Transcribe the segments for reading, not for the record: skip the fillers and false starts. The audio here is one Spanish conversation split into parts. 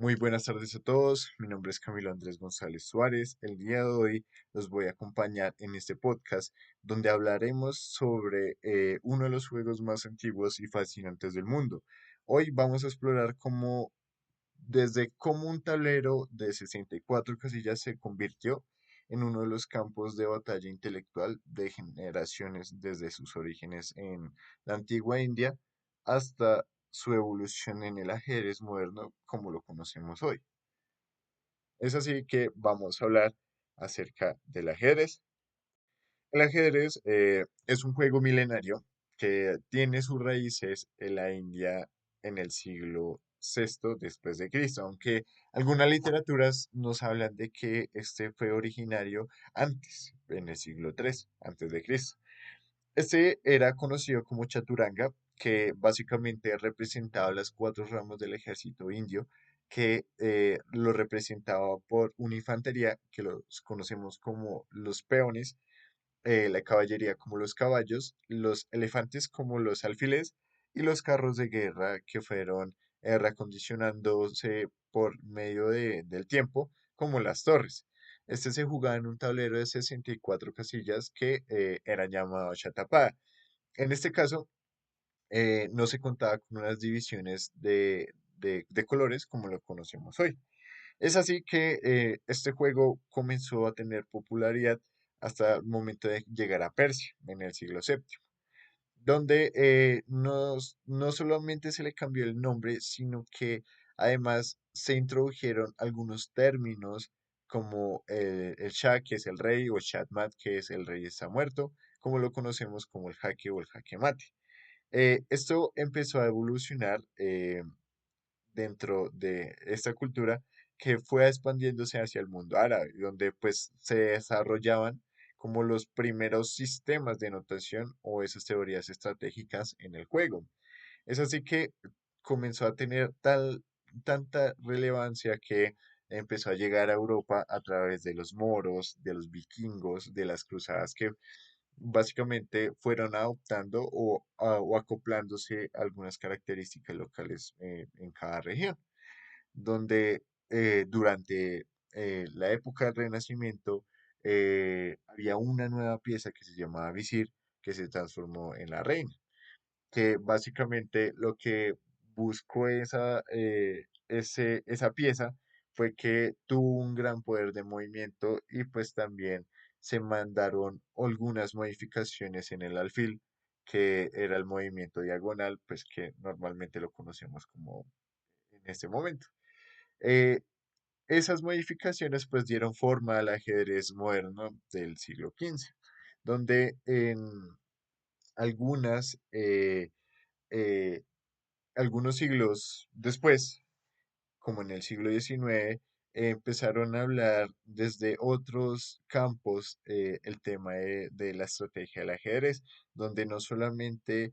Muy buenas tardes a todos. Mi nombre es Camilo Andrés González Suárez. El día de hoy los voy a acompañar en este podcast donde hablaremos sobre uno de los juegos más antiguos y fascinantes del mundo. Hoy vamos a explorar desde cómo un tablero de 64 casillas se convirtió en uno de los campos de batalla intelectual de generaciones desde sus orígenes en la antigua India hasta su evolución en el ajedrez moderno como lo conocemos hoy. Es así que vamos a hablar acerca del ajedrez. El ajedrez es un juego milenario que tiene sus raíces en la India en el siglo VI después de Cristo, aunque algunas literaturas nos hablan de que este fue originario antes, en el siglo III antes de Cristo. Este era conocido como chaturanga, que básicamente representaba las cuatro ramas del ejército indio, que lo representaba por una infantería que los conocemos como los peones, la caballería como los caballos, los elefantes como los alfiles y los carros de guerra que fueron reacondicionándose por medio del tiempo como las torres. Este se jugaba en un tablero de 64 casillas que era llamado Chatapá. En este caso, no se contaba con unas divisiones de colores como lo conocemos hoy. Es así que este juego comenzó a tener popularidad hasta el momento de llegar a Persia en el siglo VII, donde no solamente se le cambió el nombre, sino que además se introdujeron algunos términos como el Shah, que es el rey, o Shahmat, que es el rey está muerto, como lo conocemos como el jaque o el jaque mate. Esto empezó a evolucionar dentro de esta cultura que fue expandiéndose hacia el mundo árabe, donde pues se desarrollaban como los primeros sistemas de notación o esas teorías estratégicas en el juego. Es así que comenzó a tener tanta relevancia que empezó a llegar a Europa a través de los moros, de los vikingos, de las cruzadas que básicamente fueron adoptando o acoplándose a algunas características locales en cada región, donde durante la época del Renacimiento había una nueva pieza que se llamaba visir, que se transformó en la reina, que básicamente lo que buscó esa pieza fue que tuvo un gran poder de movimiento y pues también se mandaron algunas modificaciones en el alfil, que era el movimiento diagonal, pues que normalmente lo conocemos como en este momento. Eh, Esas modificaciones pues dieron forma al ajedrez moderno del siglo XV, donde en algunas eh, algunos siglos después, como en el siglo XIX, empezaron a hablar desde otros campos el tema de la estrategia del ajedrez, donde no solamente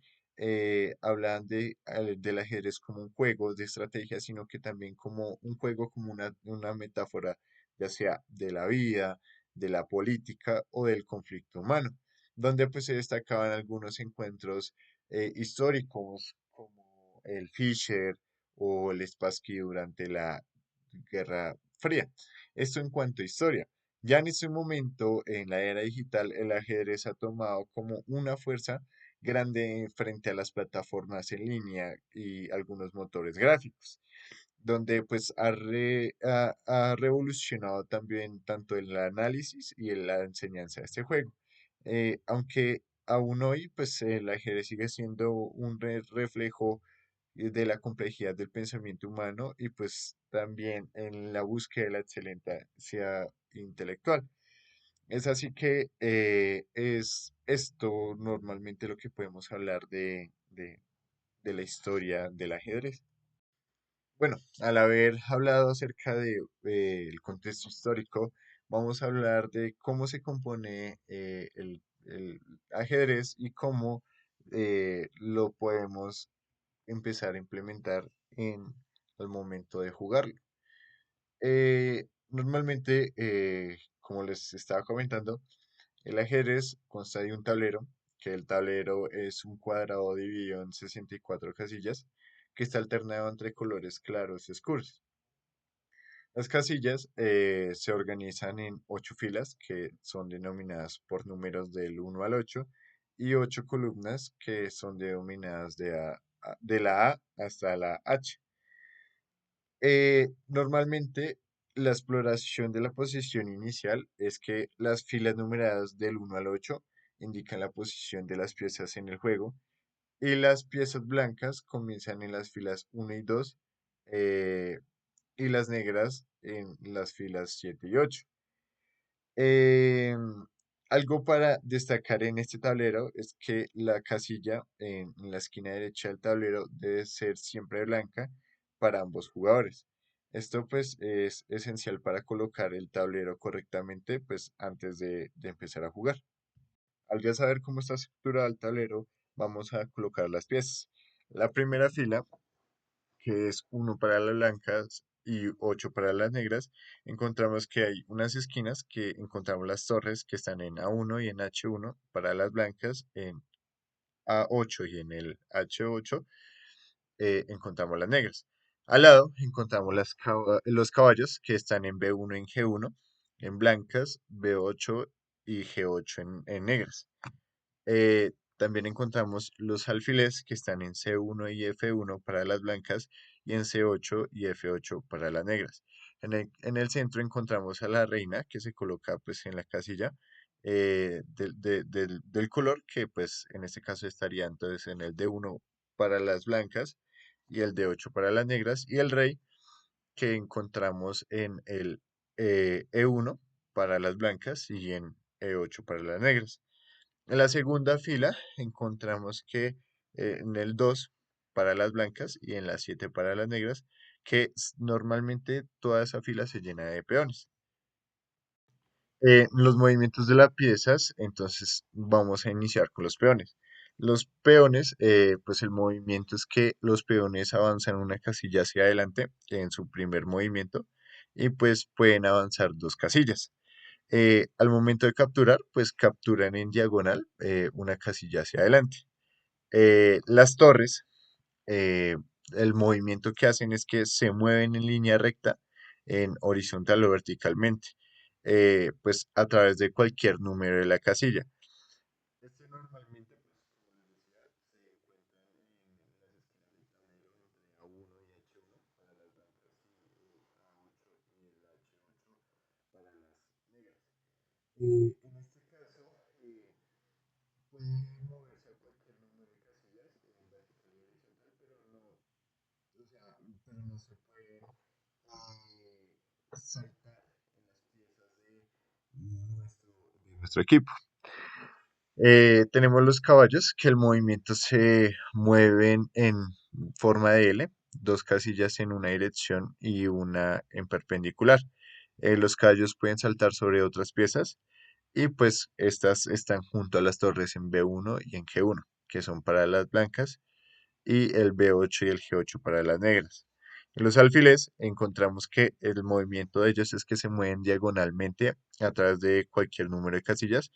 hablan del ajedrez como un juego de estrategia, sino que también como un juego, como una metáfora, ya sea de la vida, de la política o del conflicto humano, donde pues se destacaban algunos encuentros históricos como el Fischer o el Spassky durante la Guerra Fría. Esto en cuanto a historia. Ya en este momento, en la era digital, el ajedrez ha tomado como una fuerza grande frente a las plataformas en línea y algunos motores gráficos, donde pues ha revolucionado también tanto el análisis y en la enseñanza de este juego. Aunque aún hoy pues el ajedrez sigue siendo un reflejo de la complejidad del pensamiento humano y pues también en la búsqueda de la excelencia intelectual. Es así que es esto normalmente lo que podemos hablar de la historia del ajedrez. Bueno, al haber hablado acerca el contexto histórico, vamos a hablar de cómo se compone el ajedrez y cómo lo podemos empezar a implementar en el momento de jugarlo. Normalmente, como les estaba comentando, el ajedrez consta de un tablero, que el tablero es un cuadrado dividido en 64 casillas, que está alternado entre colores claros y oscuros. Las casillas se organizan en 8 filas que son denominadas por números del 1 al 8 y 8 columnas que son denominadas de la A hasta la H. Normalmente la exploración de la posición inicial es que las filas numeradas del 1 al 8 indican la posición de las piezas en el juego y las piezas blancas comienzan en las filas 1 y 2 eh, y las negras en las filas 7 y 8. Em, Algo para destacar en este tablero es que la casilla en la esquina derecha del tablero debe ser siempre blanca para ambos jugadores. Esto pues es esencial para colocar el tablero correctamente pues antes de empezar a jugar. Al ya saber cómo está estructurado el tablero, vamos a colocar las piezas. La primera fila, que es uno para las blancas y 8 para las negras, encontramos que hay unas esquinas que encontramos las torres que están en A1 y en H1 para las blancas, en A8 y en el H8 encontramos las negras. Al lado encontramos los caballos que están en B1 y en G1, en blancas, B8 y G8 en negras. También encontramos los alfiles que están en C1 y F1 para las blancas y en C8 y F8 para las negras. En el centro encontramos a la reina que se coloca pues en la casilla del color que pues en este caso estaría entonces en el D1 para las blancas y el D8 para las negras y el rey que encontramos en el E1 para las blancas y en E8 para las negras. En la segunda fila encontramos que en el 2 para las blancas y en la 7 para las negras, que normalmente toda esa fila se llena de peones. Los movimientos de las piezas, entonces vamos a iniciar con los peones. Los peones, pues el movimiento es que los peones avanzan una casilla hacia adelante en su primer movimiento y pues pueden avanzar 2 casillas. Al momento de capturar, pues capturan en diagonal una casilla hacia adelante. Las torres, eh, el movimiento que hacen es que se mueven en línea recta, en horizontal o verticalmente, pues a través de cualquier número de la casilla. Este normalmente, pues, como les decía, se encuentra en las esquinas del tablero entre A1 y H1 para las blancas y A8 y el H8 para las negras. En este caso, puede moverse a cualquier número de casillas en vertical y horizontal, pero no se puede saltar en las piezas de nuestro equipo. Tenemos los caballos que el movimiento se mueven en forma de L, 2 casillas en una dirección y una en perpendicular. Los caballos pueden saltar sobre otras piezas y pues estas están junto a las torres en B1 y en G1, que son para las blancas, y el B8 y el G8 para las negras. En los alfiles encontramos que el movimiento de ellos es que se mueven diagonalmente a través de cualquier número de casillas.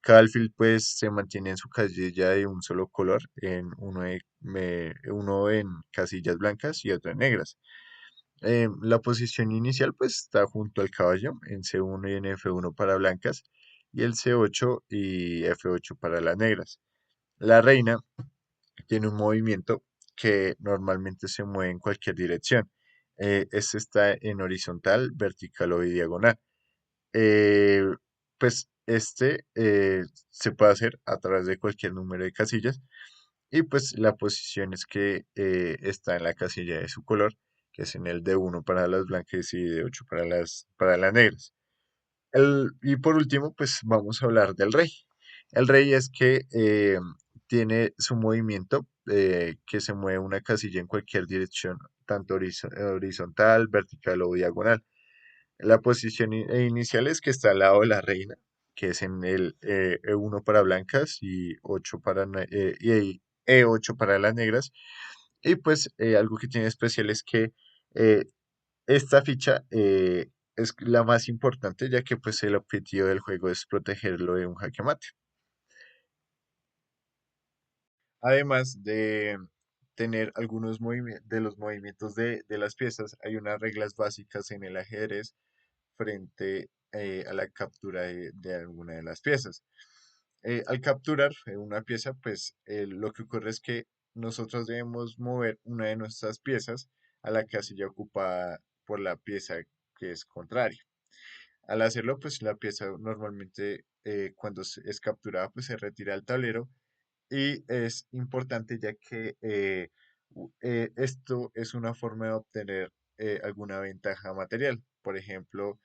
Cada alfil pues se mantiene en su casilla de un solo color, uno en casillas blancas y otro en negras. La posición inicial pues está junto al caballo en C1 y en F1 para blancas y el C8 y F8 para las negras. La reina tiene un movimiento que normalmente se mueve en cualquier dirección. Este está en horizontal, vertical o diagonal. Eh, pues este se puede hacer a través de cualquier número de casillas y pues la posición es que está en la casilla de su color, que es en el D1 para las blancas y D8 para las negras. Y por último, pues vamos a hablar del rey. El rey es que tiene su movimiento que se mueve una casilla en cualquier dirección, tanto horizontal, vertical o diagonal. La posición inicial es que está al lado de la reina, que es en el E1 para blancas y 8 y E8 para las negras. Y pues algo que tiene especial es que eh, esta ficha es la más importante, ya que pues el objetivo del juego es protegerlo de un jaque mate. Además tener algunos de los movimientos de las piezas. Hay unas reglas básicas en el ajedrez frente a la captura de alguna de las piezas. Al capturar una pieza, pues lo que ocurre es que nosotros debemos mover una de nuestras piezas a la casilla ocupada por la pieza que es contraria. Al hacerlo, pues la pieza normalmente cuando es capturada, pues se retira del tablero y es importante ya que esto es una forma de obtener alguna ventaja material. Por ejemplo,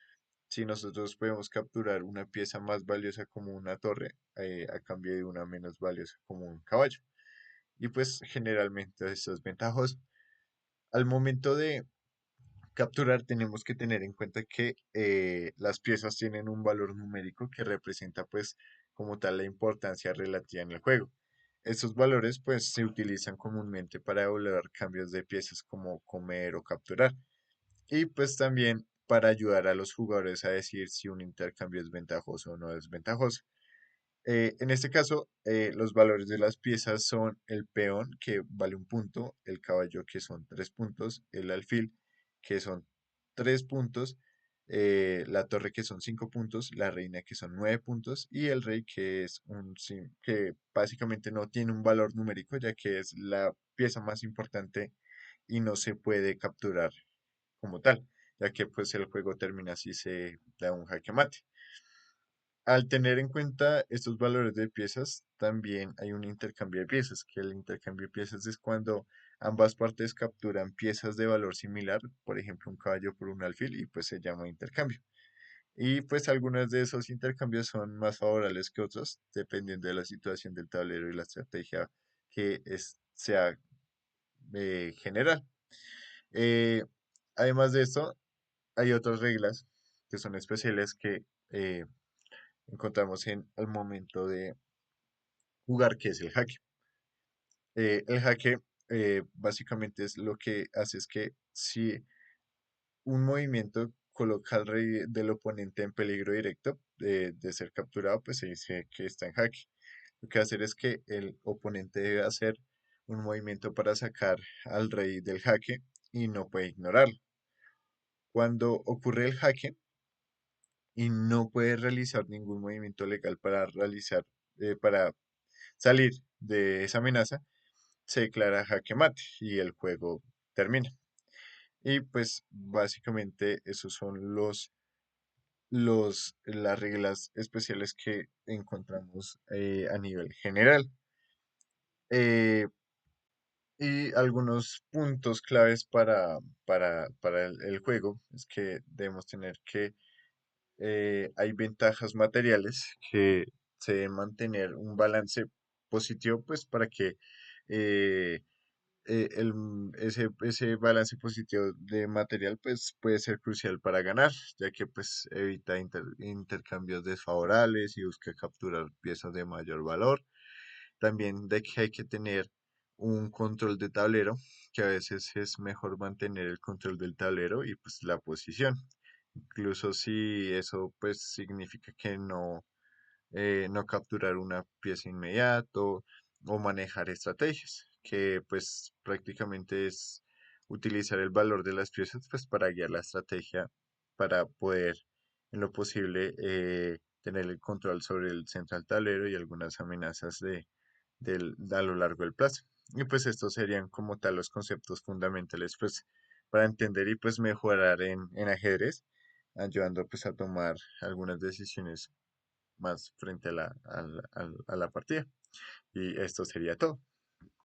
si nosotros podemos capturar una pieza más valiosa como una torre a cambio de una menos valiosa como un caballo. Y pues generalmente esto es ventajoso. Al momento de capturar tenemos que tener en cuenta que las piezas tienen un valor numérico que representa pues como tal la importancia relativa en el juego. Estos valores pues se utilizan comúnmente para evaluar cambios de piezas como comer o capturar y pues también para ayudar a los jugadores a decir si un intercambio es ventajoso o no es ventajoso. En este caso, los valores de las piezas son el peón, que vale un punto, el caballo, que son 3 puntos, el alfil, que son 3 puntos, la torre, que son 5 puntos, la reina, que son 9 puntos, y el rey, que es que básicamente no tiene un valor numérico, ya que es la pieza más importante y no se puede capturar como tal, ya que pues el juego termina si se da un jaque mate. Al tener en cuenta estos valores de piezas, también hay un intercambio de piezas, que el intercambio de piezas es cuando ambas partes capturan piezas de valor similar, por ejemplo, un caballo por un alfil, y pues se llama intercambio. Y pues algunos de esos intercambios son más favorables que otros, dependiendo de la situación del tablero y la estrategia sea general. Eh, Además de esto, hay otras reglas que son especiales que eh, encontramos en el momento de jugar, que es el jaque. El jaque básicamente es lo que hace es que si un movimiento coloca al rey del oponente en peligro directo de ser capturado, pues se dice que está en jaque. Lo que hacer es que el oponente debe hacer un movimiento para sacar al rey del jaque y no puede ignorarlo. Cuando ocurre el jaque y no puede realizar ningún movimiento legal para salir de esa amenaza, se declara jaque mate y el juego termina. Y pues básicamente esos son las reglas especiales que encontramos a nivel general. Eh, y algunos puntos claves para el juego es que debemos tener que hay ventajas materiales que se deben mantener un balance positivo pues para que eh, ese balance positivo de material pues puede ser crucial para ganar, ya que pues evita intercambios desfavorables y busca capturar piezas de mayor valor. También de que hay que tener un control de tablero, que a veces es mejor mantener el control del tablero y pues la posición. Incluso si eso pues significa que no capturar una pieza inmediato o manejar estrategias, que pues prácticamente es utilizar el valor de las piezas pues para guiar la estrategia para poder en lo posible tener el control sobre el central tablero y algunas amenazas a lo largo del plazo. Y pues estos serían como tal los conceptos fundamentales pues para entender y pues mejorar en ajedrez, ayudando pues a tomar algunas decisiones más frente a la partida. Y esto sería todo.